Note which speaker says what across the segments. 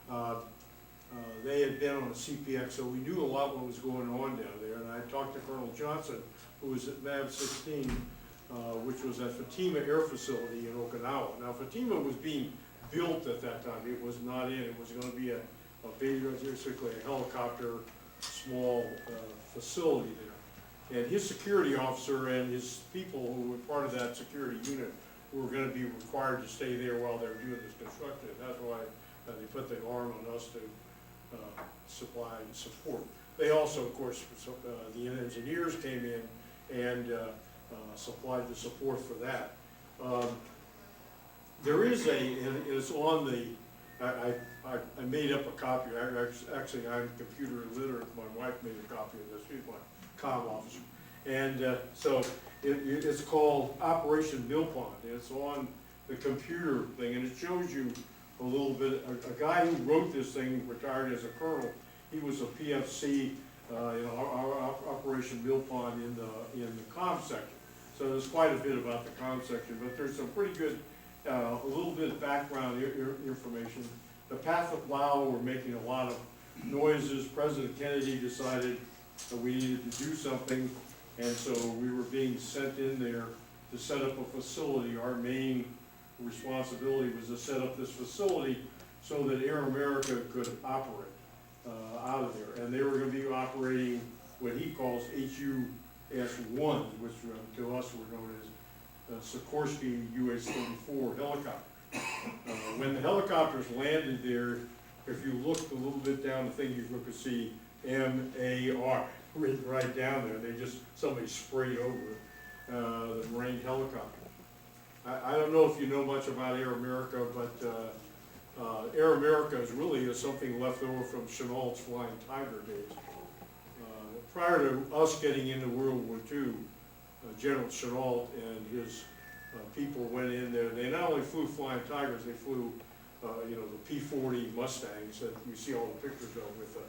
Speaker 1: Uh, they had been on a CPX, so we knew a lot what was going on down there. And I talked to Colonel Johnson, who was at MAV 16, which was at Fatima Air Facility in Okinawa. Now, Fatima was being built at that time. It was not in. It was going to be a basically a helicopter, small facility there. And his security officer and his people who were part of that security unit were going to be required to stay there while they were doing this construction. And that's why they put the arm on us to supply and support. They also, of course, the engineers came in and supplied the support for that. There is it's on the, I made up a copy. Actually, I'm computer illiterate. My wife made a copy of this. She's my comm officer. And so it's called Operation Mill Pond. It's on the computer thing, and it shows you a little bit. A guy who wrote this thing retired as a colonel. He was a PFC in our Operation Mill Pond in the comm section. So there's quite a bit about the comm section, but there's some pretty good, a little bit of background information. The Pathet Lao were making a lot of noises. President Kennedy decided that we needed to do something, and so we were being sent in there to set up a facility. Our main responsibility was to set up this facility so that Air America could operate out of there. And they were going to be operating what he calls HUS-1, which to us were known as Sikorsky US-34 helicopter. When the helicopters landed there, if you looked a little bit down the thing, you could see MAR written right down there. Somebody sprayed over the Marine helicopter. I don't know if you know much about Air America, but Air America is really something left over from Chenault's Flying Tiger days. Prior to us getting into World War II, General Chenault and his people went in there. They not only flew Flying Tigers, they flew the P-40 Mustangs that you see all the pictures of with the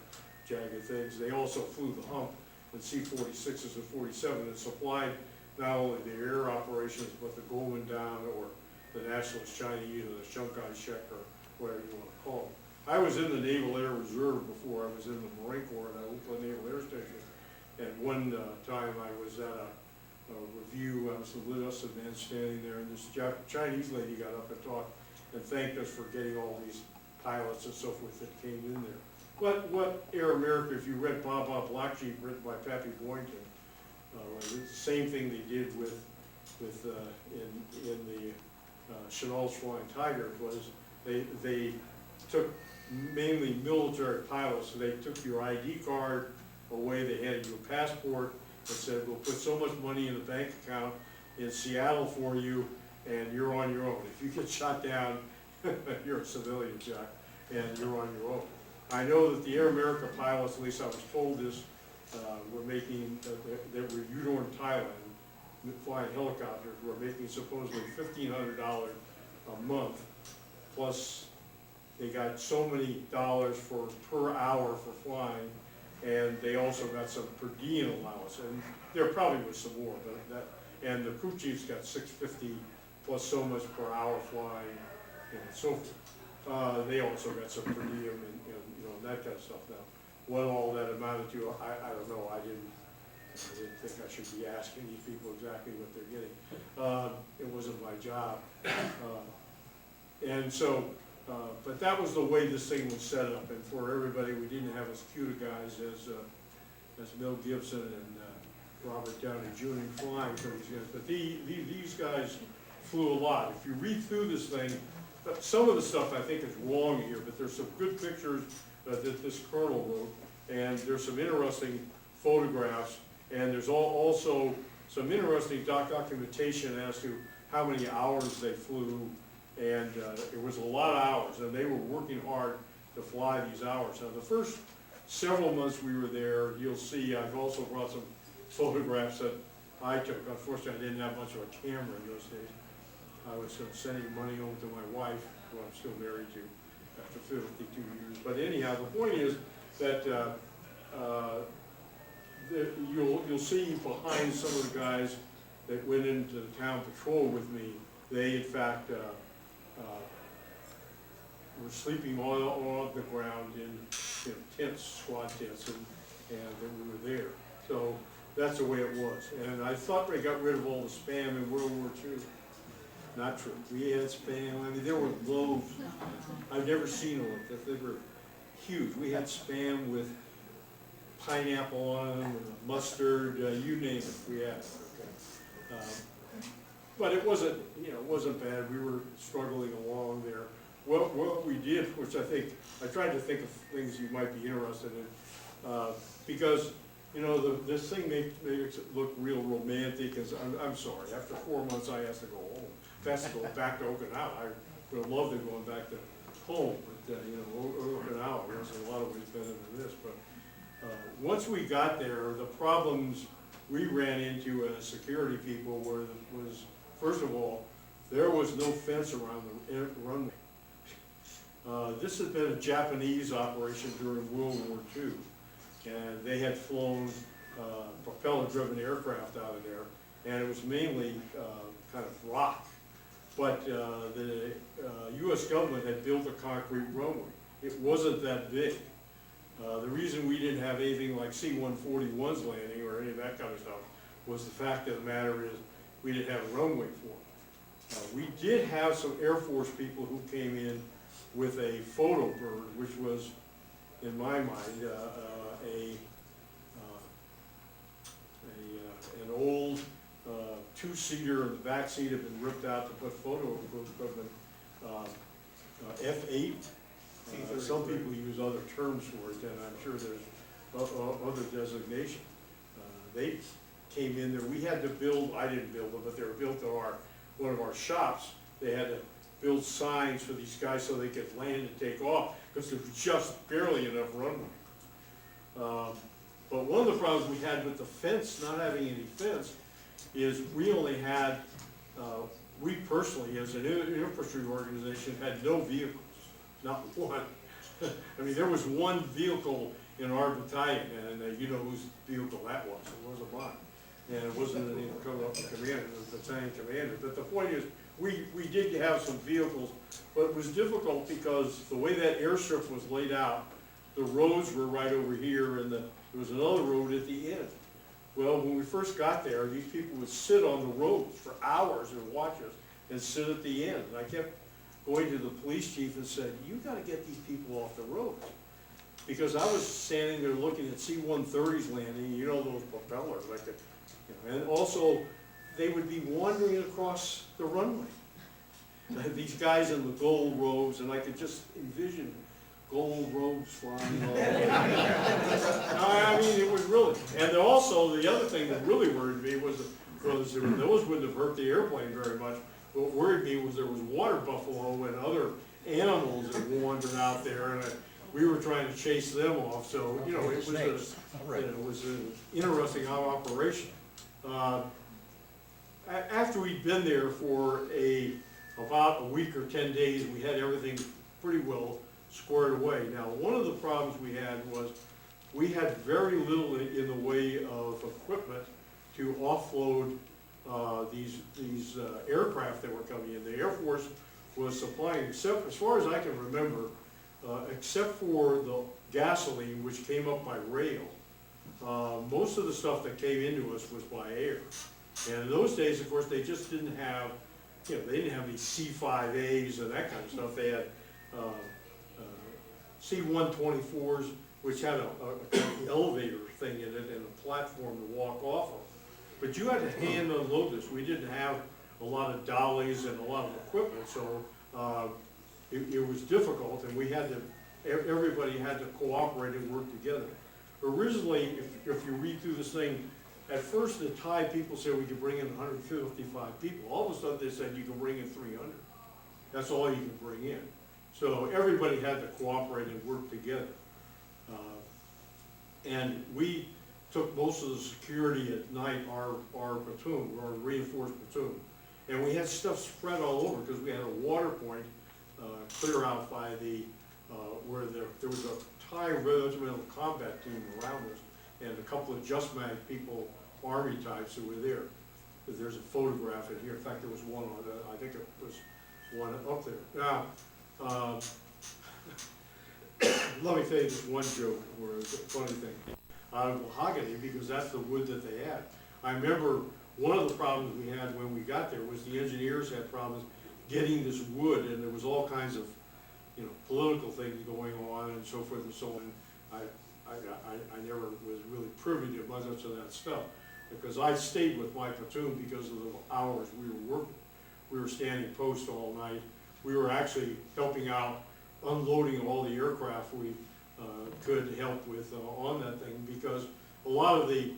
Speaker 1: jagged things. They also flew the Hump and C-46s and 47 and supplied not only the air operations, but the Kuomintang or the Nationalist Chinese or the Chiang Kai-shek or whatever you want to call it. I was in the Naval Air Reserve before I was in the Marine Corps, and I worked on the Naval Air Station. And one time I was at a review, I was the enlisted man standing there, and this Chinese lady got up and talked and thanked us for getting all these pilots and so forth that came in there. What Air America, if you read Bob Black Sheep written by Pappy Boynton, the same thing they did in the Chenault's Flying Tiger was they took mainly military pilots. So they took your ID card away, they handed you a passport and said, we'll put so much money in the bank account in Seattle for you, and you're on your own. If you get shot down, you're a civilian, Jack, and you're on your own. I know that the Air America pilots, at least I was told this, were making, they were Udorn, Thailand, flying helicopters, were making supposedly $1,500 a month, plus they got so many dollars per hour for flying, and they also got some per diem allowance, and there probably was some more, but and the crew chiefs got $650 plus so much per hour flying, and so forth. They also got some per diem and that kind of stuff. Now, what all that amounted to, I don't know. I didn't think I should be asking these people exactly what they're getting. It wasn't my job, and so. But that was the way this thing was set up, and for everybody, we didn't have as cute of guys as Mel Gibson and Robert Downey Jr. flying for these guys. But these guys flew a lot. If you read through this thing, some of the stuff I think is wrong here, but there's some good pictures that this colonel wrote, and there's some interesting photographs, and there's also some interesting documentation as to how many hours they flew. And it was a lot of hours, and they were working hard to fly these hours. Now, the first several months we were there, you'll see I've also brought some photographs that I took. Unfortunately, I didn't have much of a camera in those days. I was sending money home to my wife, who I'm still married to after 52 years. But anyhow, the point is that you'll see behind some of the guys that went into the town patrol with me, they in fact were sleeping on the ground in, tents, squad tents, and that we were there. So that's the way it was. And I thought they got rid of all the spam in World War II. Not true. We had spam. I mean, there were loaves. I've never seen one like that. They were huge. We had spam with pineapple on them, mustard, you name it. We had it. Okay. But it wasn't, it wasn't bad. We were struggling along there. What we did, which I tried to think of things you might be interested in, because this thing makes it look real romantic. I'm sorry. After 4 months, I asked to go home. That's to go back to Okinawa. I would have loved it going back to home, but Okinawa was a lot of ways better than this. But once we got there, the problems we ran into as security people was first of all, there was no fence around the runway. This had been a Japanese operation during World War II, and they had flown propeller-driven aircraft out of there, and it was mainly kind of rock. But the U.S. government had built a concrete runway. It wasn't that big. The reason we didn't have anything like C-141's landing or any of that kind of stuff was the fact of the matter is we didn't have a runway for it. We did have some Air Force people who came in with a photo bird, which was, in my mind, an old two-seater, and the back seat had been ripped out to put photo equipment, F8. Some people use other terms for it, and I'm sure there's other designation. They came in there. We had to build, I didn't build them, but they were built at one of our shops. They had to build signs for these guys so they could land and take off, because there was just barely enough runway. But one of the problems we had with the fence, not having any fence, is we only had, we personally, as an infantry organization, had no vehicles, not one. I mean, there was one vehicle in our battalion, and you know whose vehicle that was. It wasn't mine. And it wasn't any commander, it was the battalion commander. But the point is, we did have some vehicles, but it was difficult because the way that airstrip was laid out, the roads were right over here, and there was another road at the end. Well, when we first got there, these people would sit on the roads for hours and watch us and sit at the end. And I kept going to the police chief and said, you gotta get these people off the roads. Because I was standing there looking at C-130s landing, those propellers, and also they would be wandering across the runway. These guys in the gold robes, and I could just envision gold robes flying all over. I mean, it was really, and also the other thing that really worried me was those wouldn't have hurt the airplane very much. What worried me was there was water buffalo and other animals that wandered out there, and we were trying to chase them off. So it was an interesting operation. After we'd been there for about a week or 10 days, we had everything pretty well squared away. Now, one of the problems we had was we had very little in the way of equipment to offload these aircraft that were coming in. The Air Force was supplying, except as far as I can remember, except for the gasoline, which came up by rail. Most of the stuff that came into us was by air. And in those days, of course, they just didn't have, they didn't have these C-5As and that kind of stuff. They had C-124s, which had a elevator thing in it and a platform to walk off of. But you had to hand unload this. We didn't have a lot of dollies and a lot of equipment, so it was difficult, and everybody had to cooperate and work together. Originally, if you read through this thing, at first the Thai people said we could bring in 155 people. All of a sudden they said you can bring in 300. That's all you can bring in. So everybody had to cooperate and work together. And we took most of the security at night, our platoon, our reinforced platoon. And we had stuff spread all over because we had a water point clear out by where there was a Thai regimental combat team around us and a couple of Just Mag people, Army types who were there. There's a photograph in here. In fact, there was one on I think it was one up there. Now, let me tell you this one joke, or it's a funny thing, out of mahogany, because that's the wood that they had. I remember one of the problems we had when we got there was the engineers had problems getting this wood, and there was all kinds of, you know, political things going on and so forth and so on. I never was really privy to much of that stuff, because I stayed with my platoon because of the hours we were working. We were standing post all night. We were actually helping out, unloading all the aircraft we could help with on that thing, because a lot of the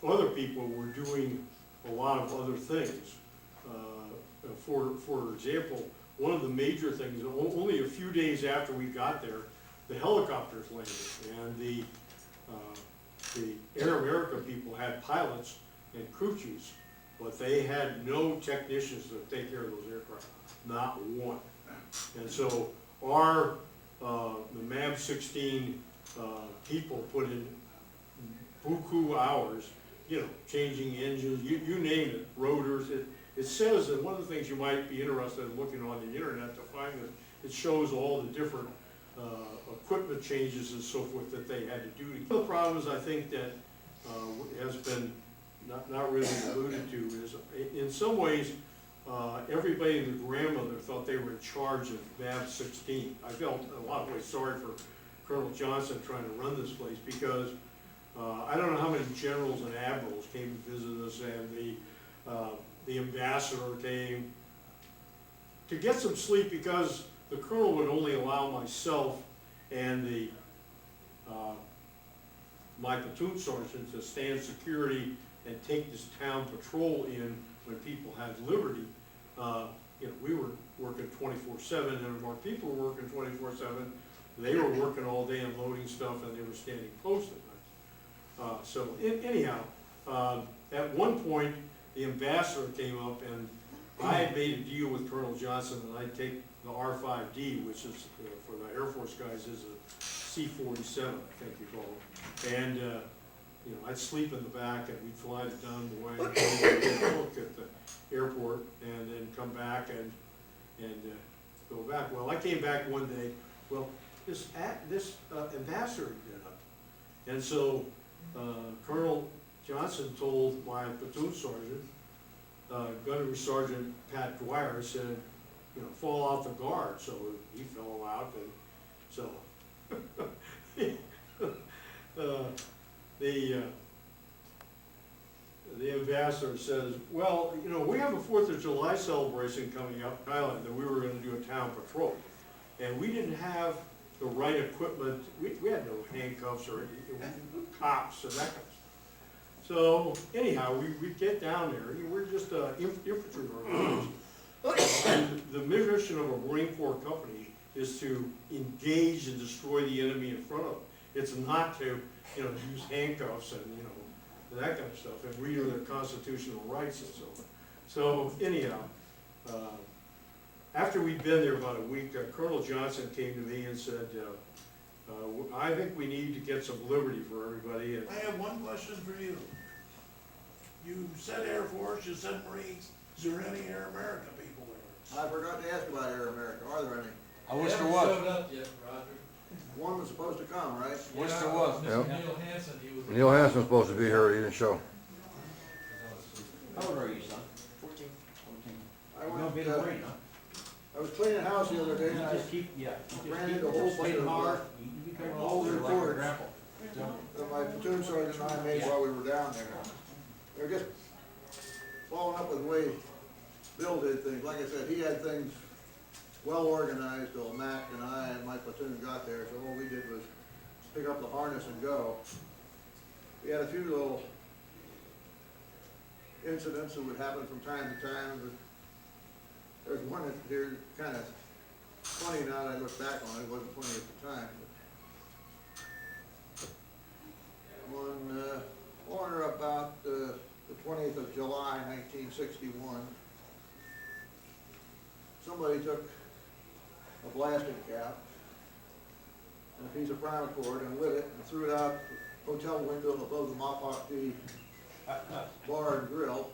Speaker 1: other people were doing a lot of other things. For example, one of the major things, only a few days after we got there, the helicopters landed, and the Air America people had pilots and crew chiefs, but they had no technicians to take care of those aircraft, not one. And so our, the MAB 16 people put in buku hours, you know, changing engines, you name it, rotors. It says that one of the things you might be interested in looking on the internet to find this, it shows all the different equipment changes and so forth that they had to do. One of the problems I think that has been not really alluded to is, in some ways, everybody and their grandmother thought they were in charge of MAB 16. I felt a lot of ways sorry for Colonel Johnson trying to run this place, because I don't know how many generals and admirals came to visit us, and the ambassador came to get some sleep, because the colonel would only allow myself and the my platoon sergeant to stand security and take this town patrol in when people had liberty. You know, we were working 24/7, and our people were working 24/7. They were working all day unloading stuff, and they were standing post at night. So anyhow, at one point, the ambassador came up, and I had made a deal with Colonel Johnson that I'd take the R5D, which is, for the Air Force guys, is a C-47, I think you call it. And, you know, I'd sleep in the back, and we'd fly to Dunwoody, look at the airport, and then come back and go back. Well, I came back one day, well, this ambassador had been up. And so Colonel Johnson told my platoon sergeant, Gunnery Sergeant Pat Dwyer, said, you know, fall out the guard. So he fell out, and so the ambassador says, well, you know, we have a 4th of July celebration coming up in Thailand that we were going to do a town patrol, and we didn't have the right equipment. We had no handcuffs or cops and that kind of stuff. So anyhow, we get down there. We're just infantry organization. And the mission of a Marine Corps company is to engage and destroy the enemy in front of them. It's not to, you know, use handcuffs and, you know, that kind of stuff, and read their constitutional rights and so on. So anyhow, after we'd been there about a week, Colonel Johnson came to me and said, I think we need to get some liberty for everybody. And
Speaker 2: I have one question for you. You said Air Force, you said Marines. Is there any Air America people there?
Speaker 3: I forgot to ask about Air America. Are there any?
Speaker 4: I wish there
Speaker 5: Haven't
Speaker 4: was.
Speaker 5: showed up yet, Roger.
Speaker 3: One was supposed to come, right?
Speaker 4: Wish there was.
Speaker 5: Mr. Neil Hansen, he was.
Speaker 6: Neil Hansen's supposed to be here, he didn't show.
Speaker 4: How old are you, son?
Speaker 3: 14. I
Speaker 4: You're
Speaker 3: went,
Speaker 4: gonna be in the Marine, huh?
Speaker 3: I was cleaning the house the other day,
Speaker 4: You
Speaker 3: and I
Speaker 4: just keep, yeah. You
Speaker 3: ran
Speaker 4: just
Speaker 3: into a whole bunch
Speaker 4: stay
Speaker 3: of,
Speaker 4: hard. You be careful.
Speaker 3: older
Speaker 4: You're like your
Speaker 3: reports.
Speaker 4: grandpa.
Speaker 3: that my platoon sergeant and I made while we were down there. They're just following up with the way Bill did things. Like I said, he had things well organized till Mac and I and my platoon got there, so all we did was pick up the harness and go. We had a few little incidents that would happen from time to time, but there's one that here kind of funny now that I look back on it. It wasn't funny at the time. On or about the 20th of July, 1961, somebody took a blasting cap and a piece of brown cord and lit it and threw it out the hotel window above the Mopok bar and grill.